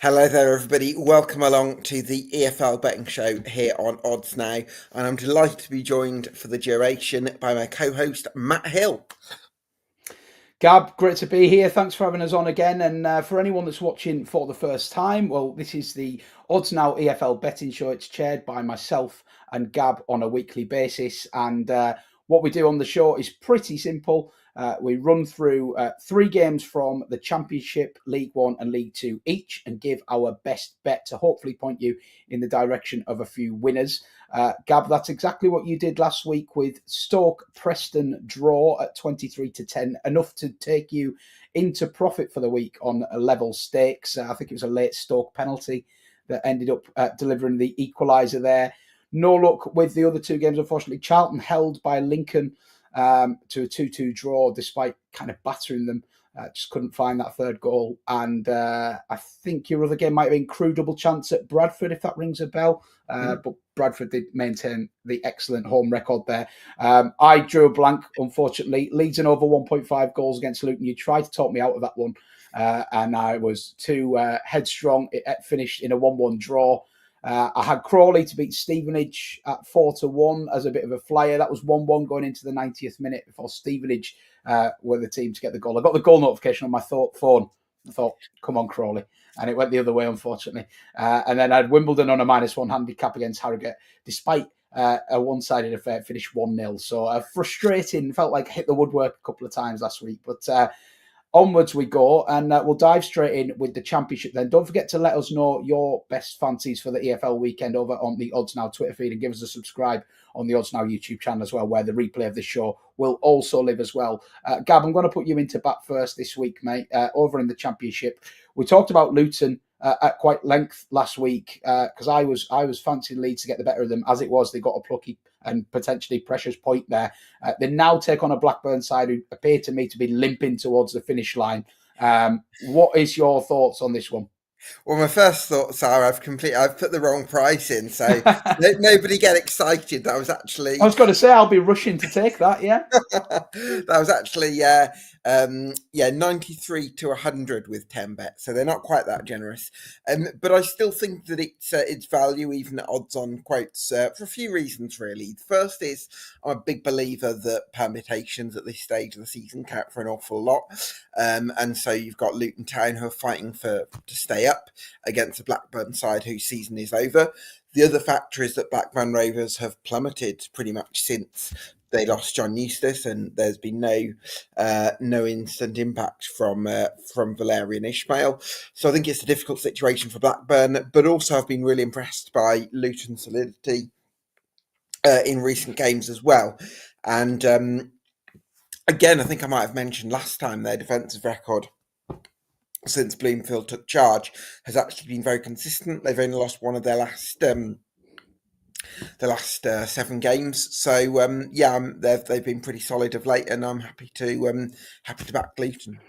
Hello there, everybody. Welcome along to the EFL Betting Show here on Odds Now. And I'm delighted to be joined for the duration by my co-host, Matt Hill. Gab, great to be here. Thanks for having us on again. And for anyone that's watching for the first time, well, this is the Odds Now EFL Betting Show. It's chaired by myself and Gab on a weekly basis. And what we do on the show is pretty simple. We run through 3 games from the Championship, League One and League Two each and give our best bet to hopefully point you in the direction of a few winners. Gab, that's exactly what you did last week with Stoke Preston draw at 23-10, enough to take you into profit for the week on a level stakes. I think it was a late Stoke penalty that ended up delivering the equaliser there. No luck with the other 2 games, unfortunately. Charlton held by Lincoln to a 2-2 draw despite kind of battering them. Just couldn't find that third goal. And I think your other game might have been Crew double chance at Bradford, if that rings a bell. But Bradford did maintain the excellent home record there. I drew a blank, unfortunately. Leeds and over 1.5 goals against Luton. You tried to talk me out of that one. And I was too headstrong. It finished in a 1-1 draw. I had Crawley to beat Stevenage at 4-1 as a bit of a flyer. That was 1-1 going into the 90th minute before Stevenage were the team to get the goal. I got the goal notification on my phone. I thought, come on, Crawley. And it went the other way, unfortunately. And then I had Wimbledon on a -1 handicap against Harrogate, despite a one-sided affair, finished 1-0. So frustrating. Felt like I hit the woodwork a couple of times last week. But onwards we go, and we'll dive straight in with the Championship then. Don't forget to let us know your best fancies for the EFL weekend over on the Odds Now Twitter feed, and give us a subscribe on the Odds Now YouTube channel as well, where the replay of the show will also live as well. Gab, I'm going to put you into bat first this week, mate, over in the Championship. We talked about Luton at quite length last week because I was fancying Leeds to get the better of them. As it was, they got a plucky and potentially precious point there. They now take on a Blackburn side who appear to me to be limping towards the finish line. What is your thoughts on this one? Well, my first thoughts are I've put the wrong price in, so nobody get excited. That was actually I was going to say I'll be rushing to take that. Yeah, that was actually 93 to 100 with 10 bets, so they're not quite that generous. But I still think that it's value even at odds on quotes for a few reasons, really. The first is I'm a big believer that permutations at this stage of the season count for an awful lot, and so you've got Luton Town who are fighting to stay up against the Blackburn side whose season is over. The other factor is that Blackburn Rovers have plummeted pretty much since they lost John Eustace, and there's been no instant impact from Valerian Ismail. So I think it's a difficult situation for Blackburn, but also I've been really impressed by Luton's solidity in recent games as well. And again, I think I might have mentioned last time their defensive record since Bloomfield took charge has actually been very consistent. They've only lost one of their last 7 games. So they've been pretty solid of late, and I'm happy to back Luton.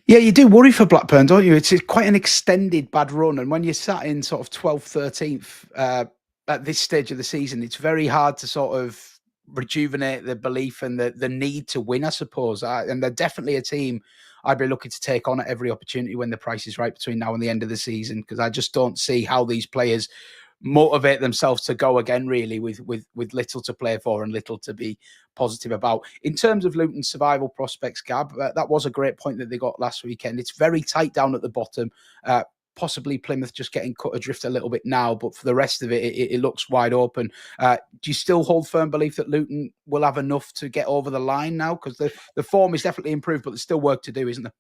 Yeah, you do worry for Blackburn, don't you? It's quite an extended bad run, and when you're sat in sort of 12th, 13th at this stage of the season, it's very hard to sort of rejuvenate the belief and the need to win, I suppose. And they're definitely a team I'd be looking to take on at every opportunity when the price is right between now and the end of the season, because I just don't see how these players motivate themselves to go again, really, with little to play for and little to be positive about. In terms of Luton's survival prospects, Gab, that was a great point that they got last weekend. It's very tight down at the bottom. Possibly Plymouth just getting cut adrift a little bit now, but for the rest of it looks wide open. Do you still hold firm belief that Luton will have enough to get over the line now? Because the form is definitely improved, but there's still work to do, isn't there?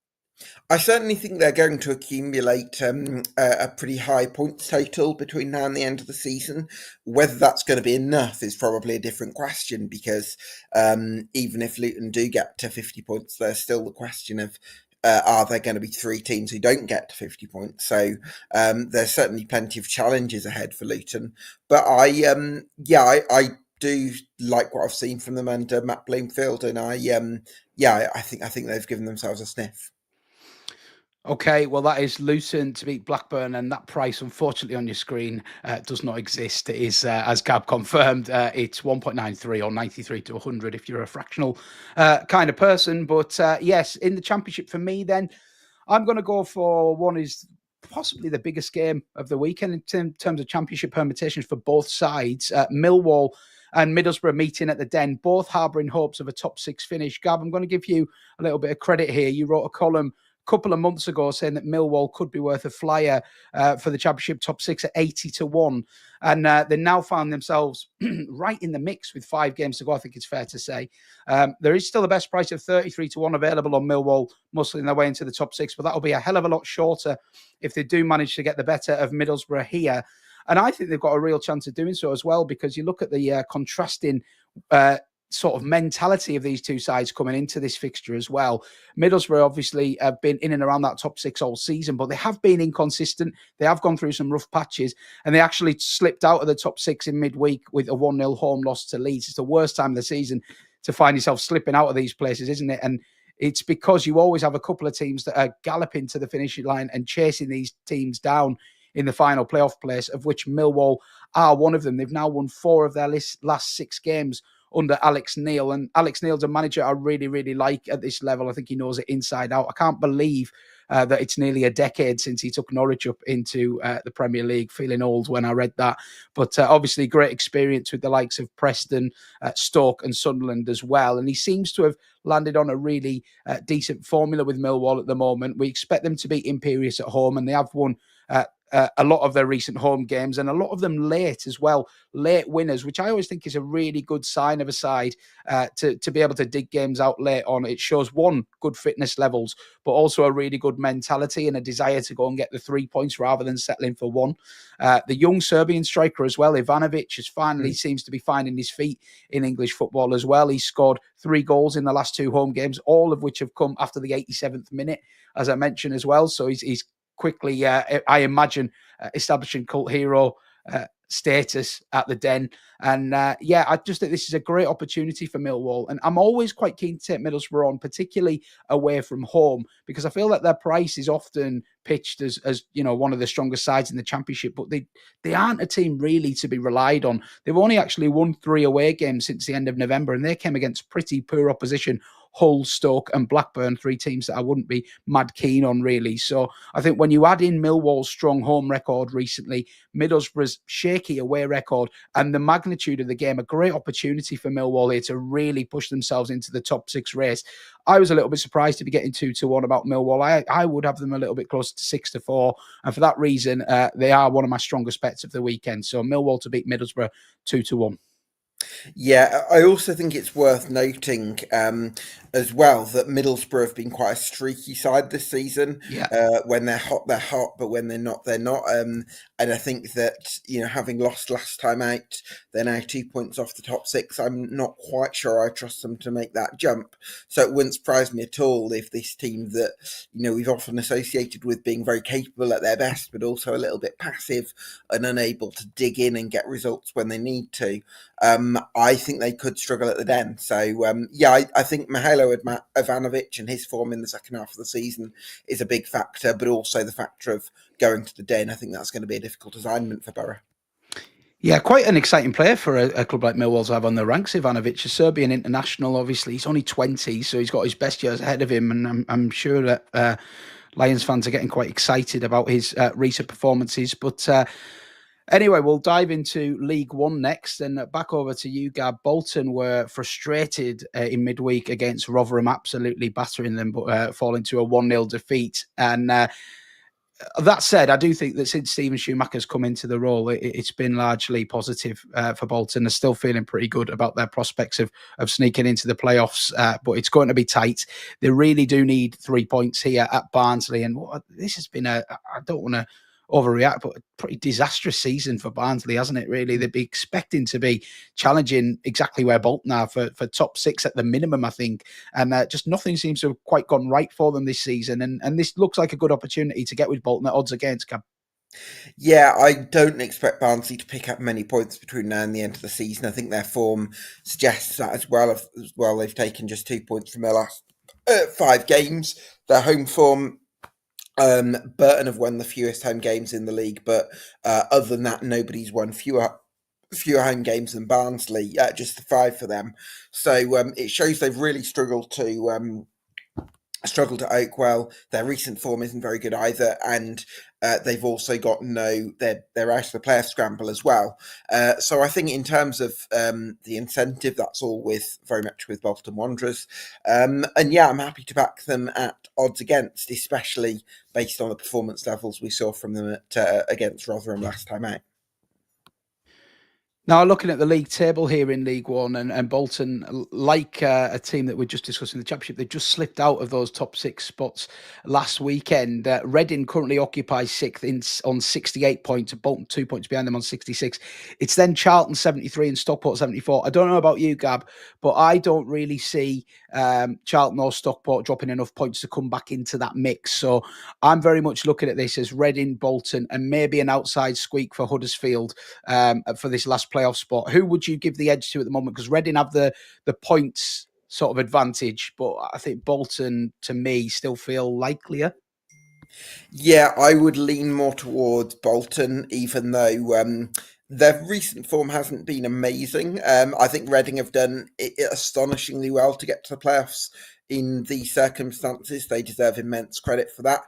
I certainly think they're going to accumulate a pretty high points total between now and the end of the season. Whether that's going to be enough is probably a different question, because even if Luton do get to 50 points, there's still the question of are there going to be 3 teams who don't get to 50 points? So there's certainly plenty of challenges ahead for Luton. But I do like what I've seen from them under Matt Bloomfield, and I think they've given themselves a sniff. Okay, well, that is Luton to beat Blackburn, and that price, unfortunately, on your screen does not exist. It is, as Gab confirmed, it's 1.93 or 93 to 100 if you're a fractional kind of person. But yes, in the Championship for me, then, I'm going to go for one is possibly the biggest game of the weekend in terms of championship permutations for both sides. Millwall and Middlesbrough meeting at the Den, both harbouring hopes of a top 6 finish. Gab, I'm going to give you a little bit of credit here. You wrote a column a couple of months ago saying that Millwall could be worth a flyer for the championship top 6 at 80-1. And they now found themselves right in the mix with 5 games to go, I think it's fair to say. There is still the best price of 33-1 available on Millwall, muscling their way into the top 6, but that'll be a hell of a lot shorter if they do manage to get the better of Middlesbrough here. And I think they've got a real chance of doing so as well, because you look at the contrasting sort of mentality of these two sides coming into this fixture as well. Middlesbrough obviously have been in and around that top 6 all season, but they have been inconsistent. They have gone through some rough patches, and they actually slipped out of the top 6 in midweek with a 1-0 home loss to Leeds. It's the worst time of the season to find yourself slipping out of these places, isn't it? And it's because you always have a couple of teams that are galloping to the finishing line and chasing these teams down in the final playoff place, of which Millwall are one of them. They've now won 4 of their last 6 games under Alex Neil. And Alex Neil's a manager I really, really like at this level. I think he knows it inside out. I can't believe that it's nearly a decade since he took Norwich up into the Premier League. Feeling old when I read that. But obviously great experience with the likes of Preston, Stoke and Sunderland as well. And he seems to have landed on a really decent formula with Millwall at the moment. We expect them to be imperious at home, and they have won a lot of their recent home games, and a lot of them late as well, late winners, which I always think is a really good sign of a side to be able to dig games out late on. It shows, one, good fitness levels, but also a really good mentality and a desire to go and get the 3 points rather than settling for 1. The young Serbian striker as well, Ivanovic, has finally seems to be finding his feet in English football as well. He's scored 3 goals in the last 2 home games, all of which have come after the 87th minute, as I mentioned as well. So he's quickly, I imagine, establishing cult hero status at the Den. And I just think this is a great opportunity for Millwall. And I'm always quite keen to take Middlesbrough on, particularly away from home, because I feel that their price is often pitched as one of the strongest sides in the Championship, but they aren't a team really to be relied on. They've only actually won 3 away games since the end of November, and they came against pretty poor opposition. Hull, Stoke and Blackburn, 3 teams that I wouldn't be mad keen on, really. So I think when you add in Millwall's strong home record recently, Middlesbrough's shaky away record, and the magnitude of the game, a great opportunity for Millwall here to really push themselves into the top 6 race. I was a little bit surprised to be getting 2-1 about Millwall. I would have them a little bit closer to 6-4. And for that reason, they are one of my strongest bets of the weekend. So Millwall to beat Middlesbrough 2-1. Yeah, I also think it's worth noting as well that Middlesbrough have been quite a streaky side this season. Yeah. When they're hot, but when they're not, they're not. And I think that, having lost last time out, they're now 2 points off the top 6. I'm not quite sure I trust them to make that jump. So it wouldn't surprise me at all if this team that, we've often associated with being very capable at their best, but also a little bit passive and unable to dig in and get results when they need to. I think they could struggle at the Den. So, I think Mihajlo Ivanovic and his form in the second half of the season is a big factor, but also the factor of going to the Den. I think that's going to be a difficult assignment for Borough. Yeah, quite an exciting player for a club like Millwall to have on the ranks. Ivanovic, a Serbian international, obviously. He's only 20, so he's got his best years ahead of him, and I'm sure that Lions fans are getting quite excited about his recent performances. But anyway, we'll dive into League One next, and back over to you, Gab. Bolton were frustrated in midweek against Rotherham, absolutely battering them, but falling to a 1-0 defeat. And that said, I do think that since Steven Schumacher's come into the role, it's been largely positive for Bolton. They're still feeling pretty good about their prospects of sneaking into the playoffs, but it's going to be tight. They really do need 3 points here at Barnsley, and this has been I don't want to overreact, but a pretty disastrous season for Barnsley, hasn't it, really? They'd be expecting to be challenging exactly where Bolton are for top 6 at the minimum, I think. And just nothing seems to have quite gone right for them this season. And this looks like a good opportunity to get with Bolton at odds against, Cam. Yeah, I don't expect Barnsley to pick up many points between now and the end of the season. I think their form suggests that as well. They've taken just 2 points from their last 5 games. Their home form, Burton have won the fewest home games in the league, but other than that, nobody's won fewer home games than Barnsley, just 5 for them. So it shows they've really struggled to struggled at Oakwell. Their recent form isn't very good either, and they've also got they're out of the playoff scramble as well. So I think in terms of the incentive, that's all very much with Bolton Wanderers. And yeah, I'm happy to back them at odds against, especially based on the performance levels we saw from them against Rotherham last time out. Now, looking at the league table here in League One, and Bolton, like a team that we just discussed in the Championship, they just slipped out of those top 6 spots last weekend. Reading currently occupies 6th on 68 points, Bolton 2 points behind them on 66. It's then Charlton 73 and Stockport 74. I don't know about you, Gab, but I don't really see Charlton or Stockport dropping enough points to come back into that mix. So I'm very much looking at this as Reading, Bolton, and maybe an outside squeak for Huddersfield for this last playoff spot. Who would you give the edge to at the moment? Because Reading have the points sort of advantage, but I think Bolton, to me, still feel likelier. Yeah, I would lean more towards Bolton, even though their recent form hasn't been amazing. I think Reading have done it astonishingly well to get to the playoffs in these circumstances. They deserve immense credit for that.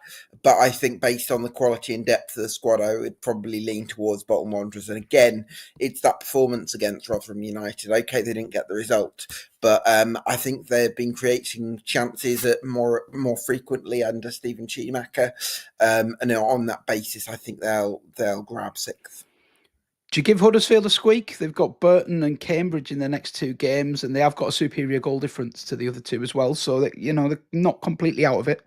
But I think based on the quality and depth of the squad, I would probably lean towards Bolton Wanderers. And again, it's that performance against Rotherham United. Okay, they didn't get the result, but I think they've been creating chances more frequently under Stephen Schumacher. And on that basis, I think they'll grab 6th. Do you give Huddersfield a squeak? They've got Burton and Cambridge in their next 2 games, and they have got a superior goal difference to the other 2 as well. So that, they're not completely out of it.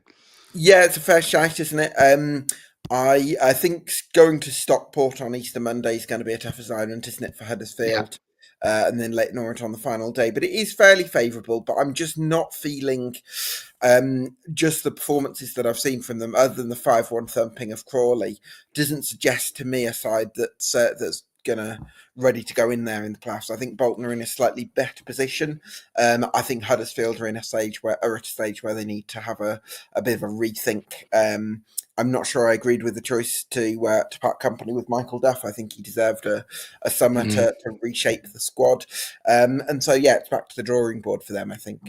Yeah, it's a fair shout, isn't it? I think going to Stockport on Easter Monday is going to be a tough assignment, isn't it, for Huddersfield? Yeah. And then Leyton Orient on the final day. But it is fairly favourable, but I'm just not feeling just the performances that I've seen from them, other than the 5-1 thumping of Crawley, doesn't suggest to me a side that's ready to go in there in the playoffs. I think Bolton are in a slightly better position. I think Huddersfield are at a stage where they need to have a bit of a rethink. I'm not sure I agreed with the choice to part company with Michael Duff. I think he deserved a summer to reshape the squad. And so, yeah, it's back to the drawing board for them, I think.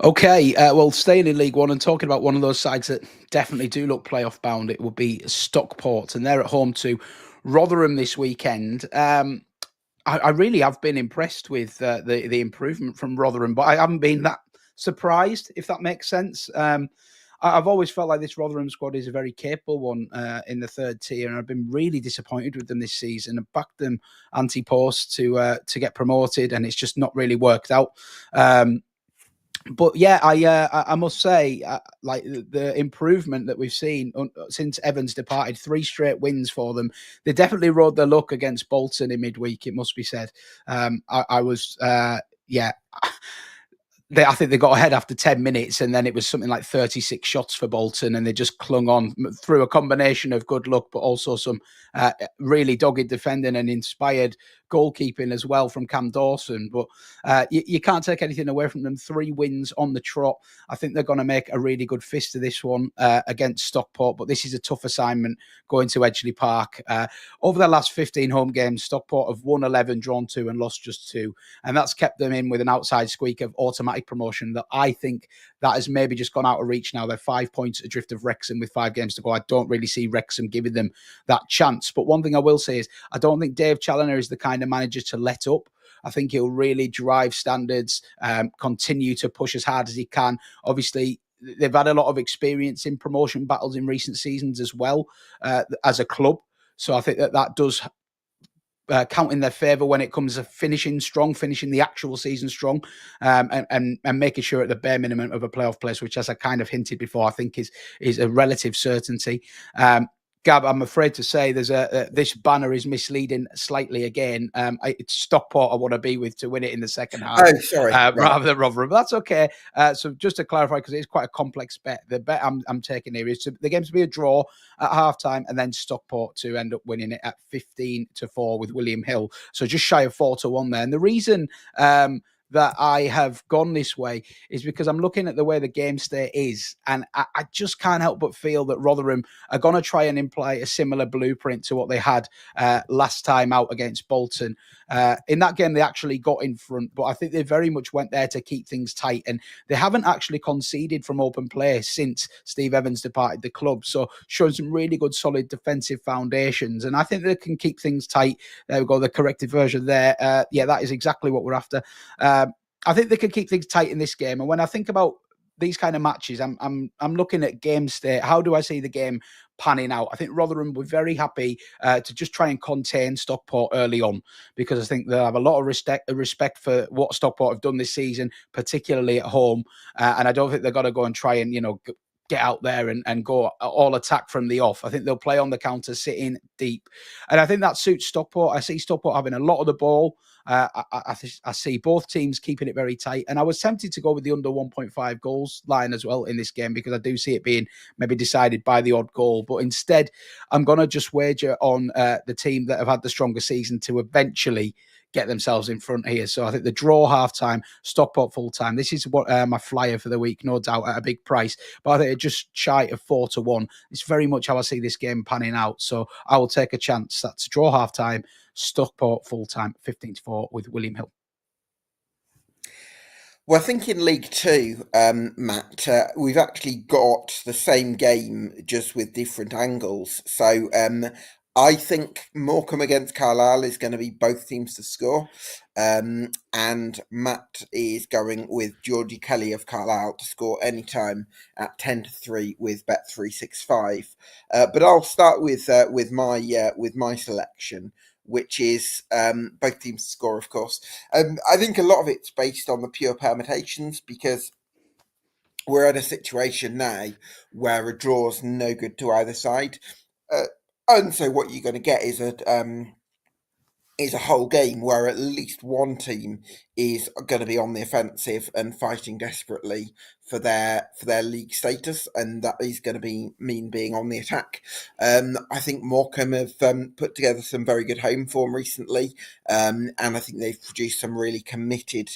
Okay, well, staying in League One and talking about one of those sides that definitely do look playoff bound, it would be Stockport, and they're at home to Rotherham this weekend. I really have been impressed with the improvement from Rotherham, but I haven't been that surprised, if that makes sense. I've always felt like this Rotherham squad is a very capable one in the 3rd tier, and I've been really disappointed with them this season. I've backed them anti-post to get promoted, and it's just not really worked out. But yeah, I must say, like the improvement that we've seen since Evans departed, 3 straight wins for them. They definitely rode their luck against Bolton in midweek, it must be said. I was, yeah. I think they got ahead after 10 minutes, and then it was something like 36 shots for Bolton, and they just clung on through a combination of good luck, but also some really dogged defending and inspired goalkeeping as well from Cam Dawson. But you can't take anything away from them. 3 wins on the trot. I think they're going to make a really good fist of this one against Stockport, but this is a tough assignment going to Edgeley Park. Over the last 15 home games, Stockport have won 11, drawn 2, and lost just 2. And that's kept them in with an outside squeak of automatic promotion that I think that has maybe just gone out of reach now. They're 5 points adrift of Wrexham with 5 games to go. I don't really see Wrexham giving them that chance. But one thing I will say is I don't think Dave Challoner is the kind of manager to let up. I think he'll really drive standards, continue to push as hard as he can. Obviously, they've had a lot of experience in promotion battles in recent seasons as well as a club. So I think that does count in their favour when it comes to finishing strong, finishing the actual season strong, and making sure at the bare minimum of a playoff place, which, as I kind of hinted before, I think is a relative certainty. Gab, I'm afraid to say this banner is misleading slightly again. It's Stockport I want to be with to win it in the second half. Oh, sorry. Rather than Rotherham. That's okay. So just to clarify, because it's quite a complex bet, the bet I'm taking here is the game to be a draw at halftime, and then Stockport to end up winning it at 15-4 with William Hill. So just shy of 4-1 there. And the reason that I have gone this way is because I'm looking at the way the game state is, and I just can't help but feel that Rotherham are going to try and imply a similar blueprint to what they had last time out against Bolton. In that game, they actually got in front, but I think they very much went there to keep things tight, and they haven't actually conceded from open play since Steve Evans departed the club. So showing some really good, solid defensive foundations, and I think they can keep things tight. There we go, the corrected version there. Yeah, that is exactly what we're after. I think they can keep things tight in this game. And when I think about these kind of matches, I'm looking at game state. How do I see the game panning out? I think Rotherham were very happy to just try and contain Stockport early on, because I think they have a lot of respect for what Stockport have done this season, particularly at home. And I don't think they're going to go and try and, get out there and go all attack from the off. I think they'll play on the counter, sit in deep. And I think that suits Stockport. I see Stockport having a lot of the ball. I see both teams keeping it very tight. And I was tempted to go with the under 1.5 goals line as well in this game, because I do see it being maybe decided by the odd goal. But instead, I'm going to just wager on the team that have had the stronger season to eventually get themselves in front here. So I think the draw half-time, Stockport full-time. This is what my flyer for the week, no doubt, at a big price. But I think it's just shy of 4-1. It's very much how I see this game panning out. So I will take a chance. That's draw half-time, Stockport full-time, 15-4 with William Hill. Well, I think in League Two, Matt, we've actually got the same game just with different angles. So I think Morecambe against Carlisle is going to be both teams to score. And Matt is going with Georgie Kelly of Carlisle to score anytime at 10-3 with Bet365. But I'll start with my selection, which is both teams to score, of course. I think a lot of it's based on the pure permutations, because we're in a situation now where a draw's no good to either side. And so what you're going to get is a whole game where at least one team is going to be on the offensive and fighting desperately for their league status, and that is going to mean being on the attack. I think Morecambe have put together some very good home form recently, and I think they've produced some really committed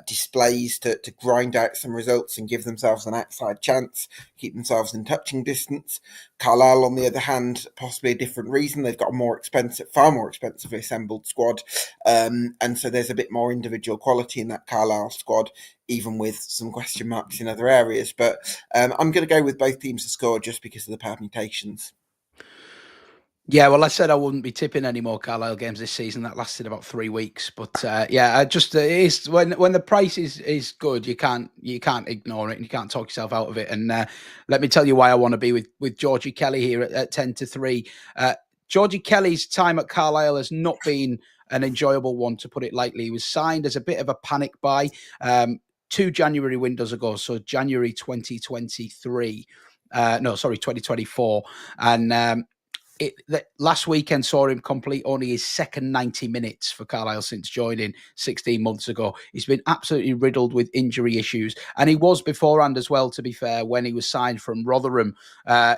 displays to grind out some results and give themselves an outside chance, keep themselves in touching distance. Carlisle, on the other hand, possibly a different reason. They've got a far more expensively assembled squad, and so there's a bit more individual quality in that Carlisle squad, even with some question marks in other areas. But I'm going to go with both teams to score just because of the permutations. Yeah, well, I said I wouldn't be tipping any more Carlisle games this season. That lasted about 3 weeks, but yeah, I just it is when the price is good, you can't ignore it and you can't talk yourself out of it. And let me tell you why I want to be with Georgie Kelly here at 10-3. Georgie Kelly's time at Carlisle has not been an enjoyable one, to put it lightly. He was signed as a bit of a panic buy 2 January windows ago, so January 2023. 2024, and last weekend saw him complete only his second 90 minutes for Carlisle since joining 16 months ago. He's been absolutely riddled with injury issues, and he was beforehand as well, to be fair, when he was signed from Rotherham.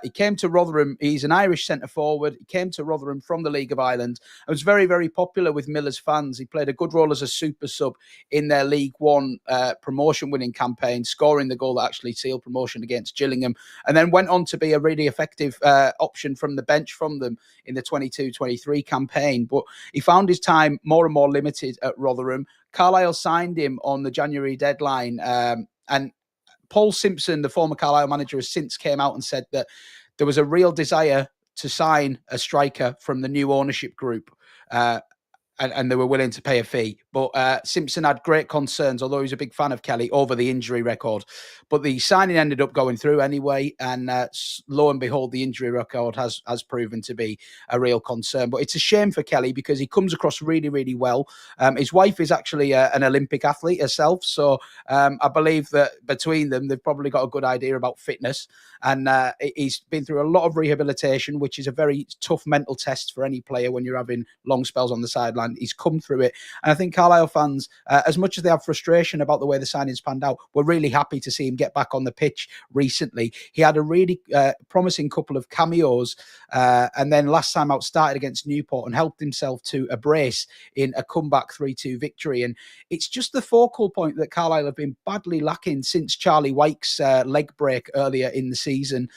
He came to Rotherham. He's an Irish centre-forward. He came to Rotherham from the League of Ireland and was very, very popular with Miller's fans. He played a good role as a super sub in their League One promotion-winning campaign, scoring the goal that actually sealed promotion against Gillingham, and then went on to be a really effective option from the bench from them in the 22-23 campaign. But he found his time more and more limited at Rotherham. Carlisle signed him on the January deadline, and Paul Simpson, the former Carlisle manager, has since came out and said that there was a real desire to sign a striker from the new ownership group, and they were willing to pay a fee. But Simpson had great concerns, although he's a big fan of Kelly, over the injury record. But the signing ended up going through anyway, and lo and behold, the injury record has proven to be a real concern. But it's a shame for Kelly, because he comes across really, really well. His wife is actually an Olympic athlete herself, so I believe that between them, they've probably got a good idea about fitness. And he's been through a lot of rehabilitation, which is a very tough mental test for any player when you're having long spells on the sideline. He's come through it, and I think Carlisle fans, as much as they have frustration about the way the signings panned out, were really happy to see him get back on the pitch recently. He had a really promising couple of cameos, and then last time out started against Newport and helped himself to a brace in a comeback 3-2 victory. And it's just the focal point that Carlisle have been badly lacking since Charlie Wyke's leg break earlier in the season.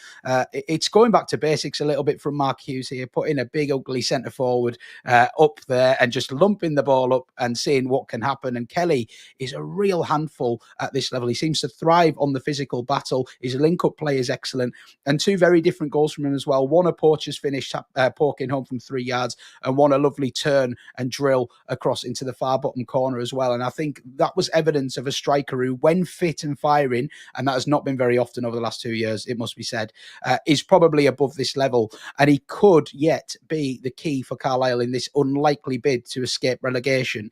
It's going back to basics a little bit from Mark Hughes here, putting a big ugly centre forward up there and just lumping the ball up and seeing what can happen. And Kelly is a real handful at this level. He seems to thrive on the physical battle. His link-up play is excellent. And two very different goals from him as well. One a Poacher's finish, poking home from 3 yards, and one a lovely turn and drill across into the far bottom corner as well. And I think that was evidence of a striker who, when fit and firing, and that has not been very often over the last 2 years, it must be said, is probably above this level. And he could yet be the key for Carlisle in this unlikely bid to escape relegation.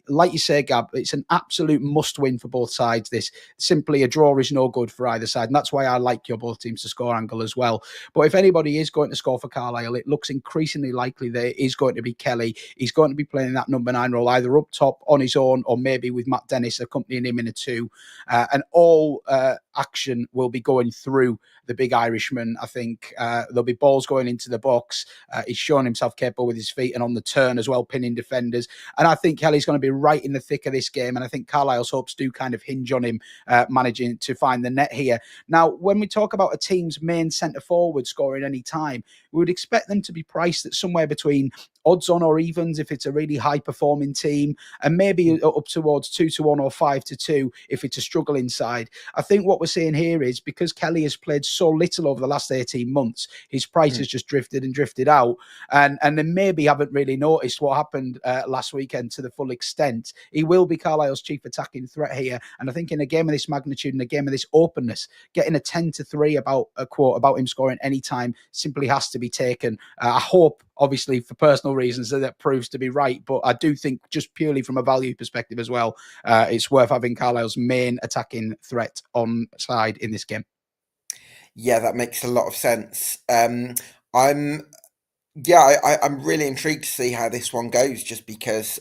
Like you say, Gab, it's an absolute must-win for both sides. This simply a draw is no good for either side, and that's why I like your both teams to score angle as well. But if anybody is going to score for Carlisle, it looks increasingly likely that it is going to be Kelly. He's going to be playing that number 9 role, either up top on his own or maybe with Matt Dennis accompanying him in a 2. And all action will be going through the big Irishman. I think there'll be balls going into the box. He's shown himself capable with his feet and on the turn as well, pinning defenders. And I think Kelly's going to be right in the thick of this game. And I think Carlisle's hopes do kind of hinge on him managing to find the net here. Now, when we talk about a team's main centre forward scoring any time, we would expect them to be priced at somewhere between odds on or evens if it's a really high performing team, and maybe up towards 2-1 or 5-2 if it's a struggling side. I think what we're seeing here is because Kelly has played so little over the last 18 months, his price has just drifted and drifted out. And they maybe haven't really noticed what happened last weekend to the full extent. He will be Carlisle's chief attacking threat here. And I think in a game of this magnitude and a game of this openness, getting a 10-3 about a quote about him scoring any time simply has to be taken. I hope, obviously, for personal reasons, that proves to be right. But I do think, just purely from a value perspective as well, it's worth having Carlisle's main attacking threat on side in this game. Yeah, that makes a lot of sense. I'm really intrigued to see how this one goes, just because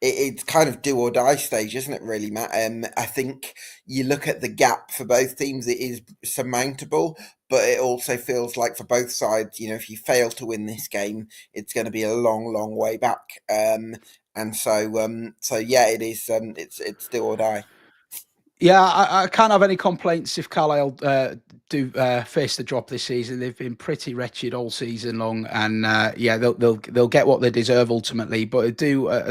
it's kind of do or die stage, isn't it, really, Matt? I think you look at the gap for both teams, it is surmountable, but it also feels like for both sides, if you fail to win this game, it's going to be a long, long way back. And so yeah, it is. It's do or die. Yeah, I can't have any complaints if Carlisle do face the drop this season. They've been pretty wretched all season long, and yeah, they'll get what they deserve ultimately. But I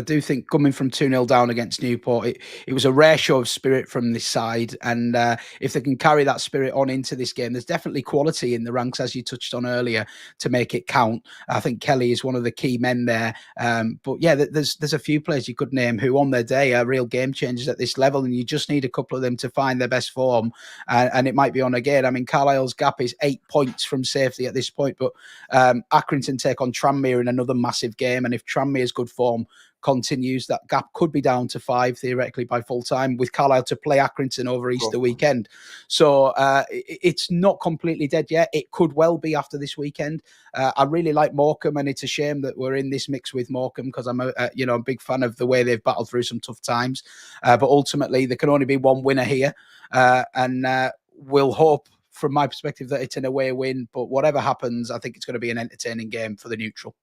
do think coming from 2-0 down against Newport, it was a rare show of spirit from this side, and if they can carry that spirit on into this game, there's definitely quality in the ranks, as you touched on earlier, to make it count. I think Kelly is one of the key men there. But yeah, there's a few players you could name who on their day are real game changers at this level, and you just need a couple of them to find their best form, and it might be on again. I mean, Carlisle's gap is 8 points from safety at this point, but Accrington take on Tranmere in another massive game, and if Tranmere's good form continues, that gap could be down to 5 theoretically by full time, with Carlisle to play Accrington over Easter weekend. So it's not completely dead yet. It could well be after this weekend. I really like Morecambe, and it's a shame that we're in this mix with Morecambe, because I'm a big fan of the way they've battled through some tough times. But ultimately, there can only be one winner here, and we'll hope, from my perspective, that it's an away win. But whatever happens, I think it's going to be an entertaining game for the neutral.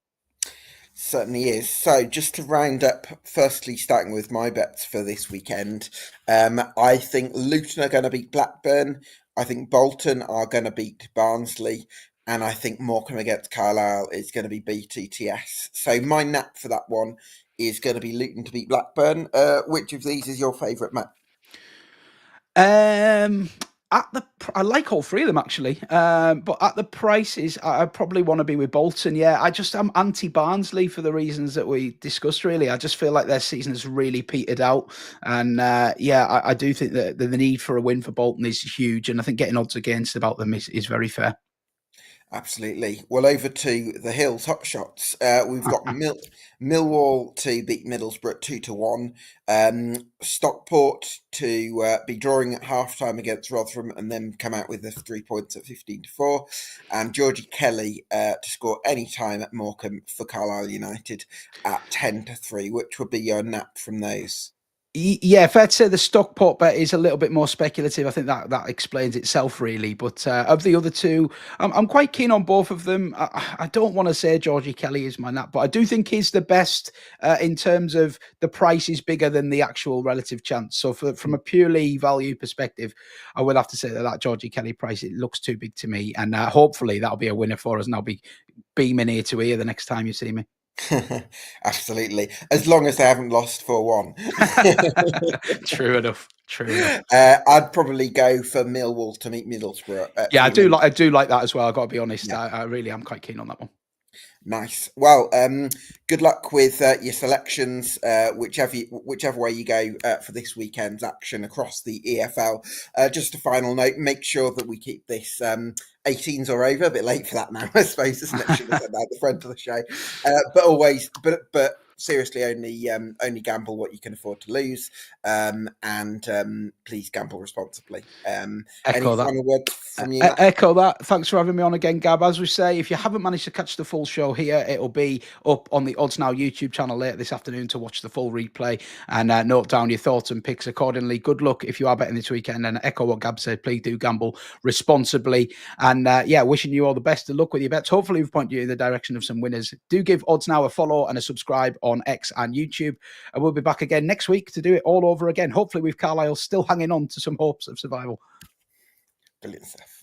Certainly is. So just to round up, firstly, starting with my bets for this weekend, I think Luton are going to beat Blackburn. I think Bolton are going to beat Barnsley. And I think Morecambe against Carlisle is going to be BTTS. So my nap for that one is going to be Luton to beat Blackburn. Which of these is your favourite, Matt? I like all three of them actually, but at the prices, I probably want to be with Bolton. Yeah, I'm anti Barnsley for the reasons that we discussed. Really, I just feel like their season has really petered out, and I do think that the need for a win for Bolton is huge, and I think getting odds against about them is very fair. Absolutely. Well, over to the Hills Hot Shots. We've got Millwall to beat Middlesbrough at 2-1. Stockport to be drawing at half time against Rotherham and then come out with the 3 points at 15-4. And Georgie Kelly to score any time at Morecambe for Carlisle United at 10-3, which would be your nap from those. Yeah, fair to say the Stockport bet is a little bit more speculative. I think that explains itself really. But of the other two, I'm quite keen on both of them. I don't want to say Georgie Kelly is my nap, but I do think he's the best in terms of the price is bigger than the actual relative chance. So from a purely value perspective, I would have to say that Georgie Kelly price, it looks too big to me. And hopefully that'll be a winner for us and I'll be beaming ear to ear the next time you see me. Absolutely. As long as they haven't lost 4-1. True enough. I'd probably go for Millwall to meet Middlesbrough. Yeah, I do like that as well. I've got to be honest. Yeah. I really am quite keen on that one. Nice. Well, good luck with your selections, whichever way you go for this weekend's action across the EFL. Just a final note: make sure that we keep this 18s or over. A bit late for that now, I suppose, isn't it? Should have said that at the front of the show. But always, but seriously, only gamble what you can afford to lose, and please gamble responsibly. Any final words from you? Echo that. Thanks for having me on again, Gab. As we say, if you haven't managed to catch the full show here, it'll be up on the Odds Now YouTube channel later this afternoon to watch the full replay and note down your thoughts and picks accordingly. Good luck if you are betting this weekend, and echo what Gab said. Please do gamble responsibly. And wishing you all the best of luck with your bets. Hopefully, we've pointed you in the direction of some winners. Do give Odds Now a follow and a subscribe on X and YouTube. And we'll be back again next week to do it all over again. Hopefully, with Carlisle still hanging on to some hopes of survival. Brilliant stuff.